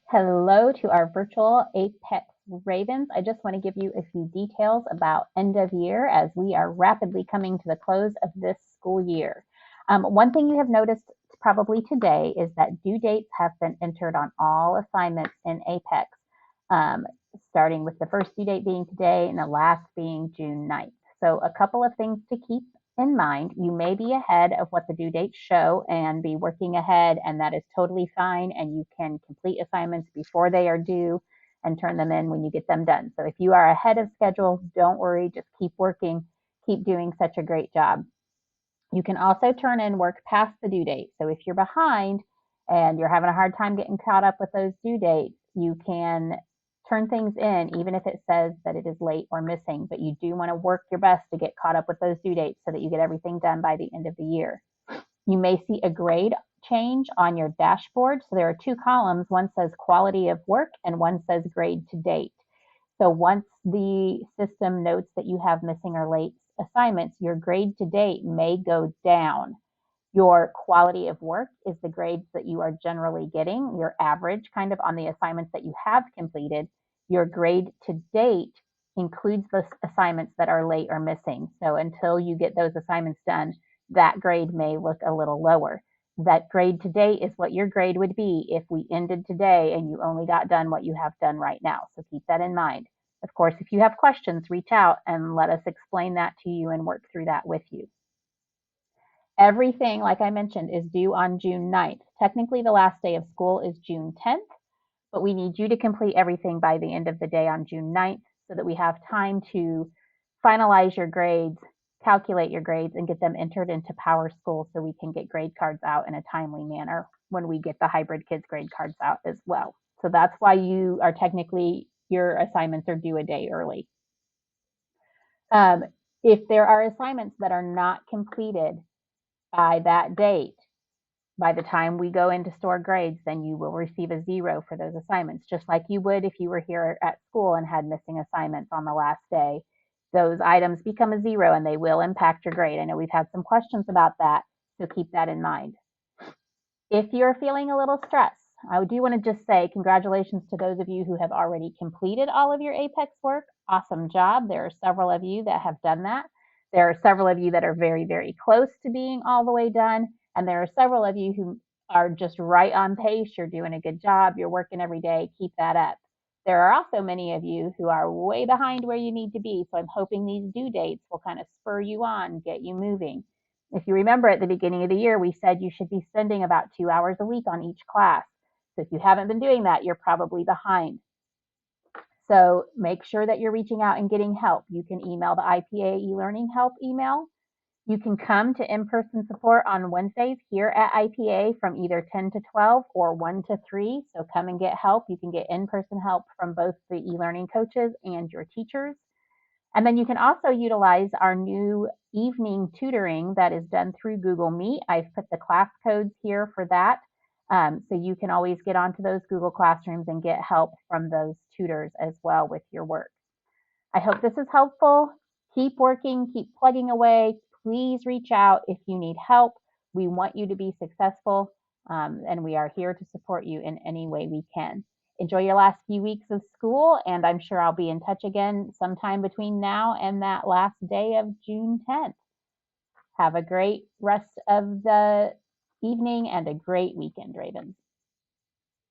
Hello to our virtual Apex Ravens. I just want to give you a few details about end of year as we are rapidly coming to the close of this school year. One thing you have noticed probably today is that due dates have been entered on all assignments in Apex, um, starting with the first due date being today and the last being June 9th. So a couple of things to keep in mind. You may be ahead of what the due dates show and be working ahead, and that is totally fine. And you can complete assignments before they are due and turn them in when you get them done. So if you are ahead of schedule, don't worry, just keep working, keep doing such a great job. You can also turn in work past the due date. So if you're behind and you're having a hard time getting caught up with those due dates, you can turn things in, even if it says that it is late or missing, but you do want to work your best to get caught up with those due dates so that you get everything done by the end of the year. You may see a grade change on your dashboard. So there are two columns. One says quality of work and one says grade to date. So once the system notes that you have missing or late assignments, your grade to date may go down. Your quality of work is the grades that you are generally getting, your average kind of on the assignments that you have completed. Your grade to date includes the assignments that are late or missing. So until you get those assignments done, that grade may look a little lower. That grade to date is what your grade would be if we ended today and you only got done what you have done right now. So keep that in mind. Of course, if you have questions, reach out and let us explain that to you and work through that with you. Everything, like I mentioned, is due on June 9th. Technically, the last day of school is June 10th, but we need you to complete everything by the end of the day on June 9th so that we have time to finalize your grades, calculate your grades, and get them entered into PowerSchool so we can get grade cards out in a timely manner when we get the Hybrid Kids grade cards out as well. So that's why you are technically, your assignments are due a day early. Um, if there are assignments that are not completed by that date, by the time we go into store grades, then you will receive a 0 for those assignments, just like you would if you were here at school and had missing assignments on the last day. Those items become a 0 and they will impact your grade. I know we've had some questions about that, so keep that in mind. If you're feeling a little stressed, I do want to just say congratulations to those of you who have already completed all of your Apex work. Awesome job. There are several of you that have done that. There are several of you that are very, very close to being all the way done. And there are several of you who are just right on pace. You're doing a good job. You're working every day. Keep that up. There are also many of you who are way behind where you need to be. So I'm hoping these due dates will kind of spur you on, get you moving. If you remember at the beginning of the year, we said you should be spending about 2 hours a week on each class. So if you haven't been doing that, you're probably behind. So make sure that you're reaching out and getting help. You can email the IPA eLearning help email. You can come to in-person support on Wednesdays here at IPA from either 10 to 12 or 1 to 3. So come and get help. You can get in-person help from both the e-learning coaches and your teachers. And then you can also utilize our new evening tutoring that is done through Google Meet. I've put the class codes here for that. So you can always get onto those Google Classrooms and get help from those tutors as well with your work. I hope this is helpful. Keep working, keep plugging away. Please reach out if you need help. We want you to be successful, and we are here to support you in any way we can. Enjoy your last few weeks of school, and I'm sure I'll be in touch again sometime between now and that last day of June 10th. Have a great rest of the evening and a great weekend, Ravens.